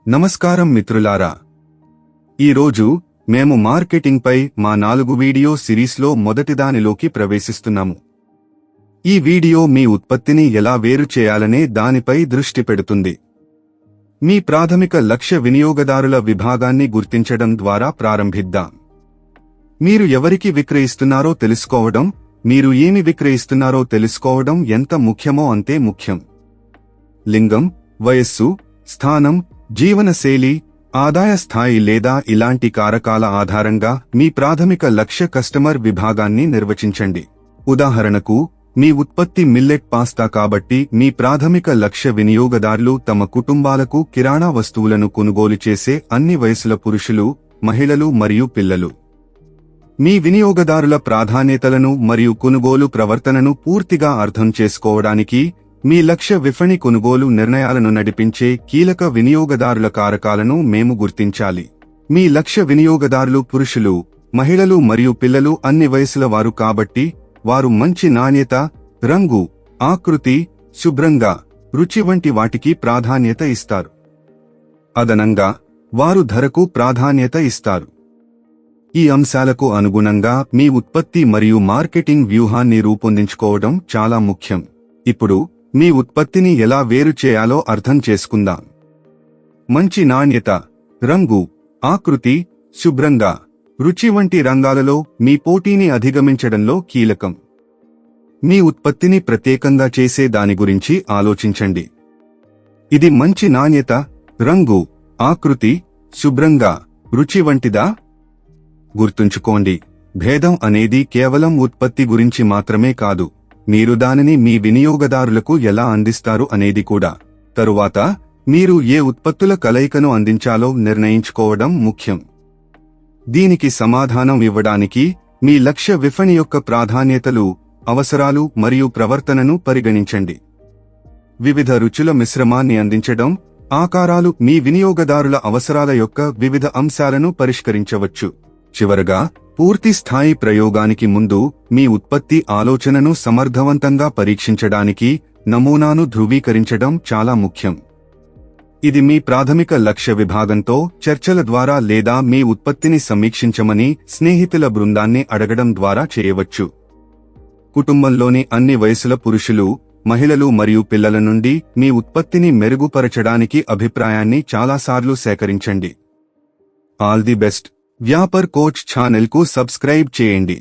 నమస్కారం మిత్రులారా, ఈరోజు మేము మార్కెటింగ్ పై మా 4 వీడియో సిరీస్లో మొదటిదానిలోకి ప్రవేశిస్తున్నాము. ఈ వీడియో మీ ఉత్పత్తిని ఎలా వేరు చేయాలనే దానిపై దృష్టి పెడుతుంది. మీ ప్రాథమిక లక్ష్య వినియోగదారుల విభాగాన్ని గుర్తించడం ద్వారా ప్రారంభిద్దాం. మీరు ఎవరికి విక్రయిస్తున్నారో తెలుసుకోవడం, మీరు ఏమి విక్రయిస్తున్నారో తెలుసుకోవడం ఎంత ముఖ్యమో అంతే ముఖ్యం. లింగం, వయస్సు, స్థానం, జీవనశైలి, ఆదాయ స్థాయి లేదా ఇలాంటి కారకాల ఆధారంగా మీ ప్రాథమిక లక్ష్య కస్టమర్ విభాగాన్ని నిర్వచించండి. ఉదాహరణకు, మీ ఉత్పత్తి మిల్లెట్ పాస్తా కాబట్టి మీ ప్రాథమిక లక్ష్య వినియోగదారులు తమ కుటుంబాలకు కిరాణా వస్తువులను కొనుగోలు చేసే అన్ని వయసుల పురుషులు, మహిళలు మరియు పిల్లలు. మీ వినియోగదారుల ప్రాధాన్యతలను మరియు కొనుగోలు ప్రవర్తనను పూర్తిగా అర్థం చేసుకోవడానికి మీ లక్ష్య విపణి కొనుగోలు నిర్ణయాలను నడిపించే కీలక వినియోగదారుల కారకాలను మేము గుర్తించాలి. మీ లక్ష్య వినియోగదారులు పురుషులు, మహిళలు మరియు పిల్లలు అన్ని వయసుల వారు కాబట్టి వారు మంచి నాణ్యత, రంగు, ఆకృతి, శుభ్రంగా, రుచి వంటి వాటికి ప్రాధాన్యత ఇస్తారు. అదనంగా వారు ధరకు ప్రాధాన్యత ఇస్తారు. ఈ అంశాలకు అనుగుణంగా మీ ఉత్పత్తి మరియు మార్కెటింగ్ వ్యూహాన్ని రూపొందించుకోవడం చాలా ముఖ్యం. ఇప్పుడు మీ ఉత్పత్తిని ఎలా వేరు చేయాలో అర్థం చేసుకుందాం. మంచి నాణ్యత, రంగు, ఆకృతి, శుభ్రంగా, రుచి వంటి రంగాలలో మీ పోటీని అధిగమించడంలో కీలకం. మీ ఉత్పత్తిని ప్రత్యేకంగా చేసే దాని గురించి ఆలోచించండి. ఇది మంచి నాణ్యత, రంగు, ఆకృతి, శుభ్రంగా, రుచి వంటిదా? గుర్తుంచుకోండి, భేదం అనేది కేవలం ఉత్పత్తి గురించి మాత్రమే కాదు, మీరు దానిని మీ వినియోగదారులకు ఎలా అందిస్తారు అనేది కూడా. తరువాత మీరు ఏ ఉత్పత్తుల కలయికను అందించాలో నిర్ణయించుకోవడం ముఖ్యం. దీనికి సమాధానం ఇవ్వడానికి మీ లక్ష్య విపణి యొక్క ప్రాధాన్యతలు, అవసరాలు మరియు ప్రవర్తనను పరిగణించండి. వివిధ రుచుల మిశ్రమాన్ని అందించడం, ఆకారాలు మీ వినియోగదారుల అవసరాల యొక్క వివిధ అంశాలను పరిష్కరించవచ్చు. చివరగా, పూర్తి స్థాయి ప్రయోగానికి ముందు మీ ఉత్పత్తి ఆలోచనను సమర్థవంతంగా పరీక్షించడానికి నమూనాను ధృవీకరించడం చాలా ముఖ్యం. ఇది మీ ప్రాథమిక లక్ష్య విభాగంతో చర్చల ద్వారా లేదా మీ ఉత్పత్తిని సమీక్షించమని స్నేహితుల బృందాన్ని అడగడం ద్వారా చేయవచ్చు. కుటుంబంలోని అన్ని వయసుల పురుషులు, మహిళలు మరియు పిల్లల నుండి మీ ఉత్పత్తిని మెరుగుపరచడానికి అభిప్రాయాన్ని చాలాసార్లు సేకరించండి. All the best. Vyapar coach ఛానల్కు సబ్స్క్రైబ్ చేయండి.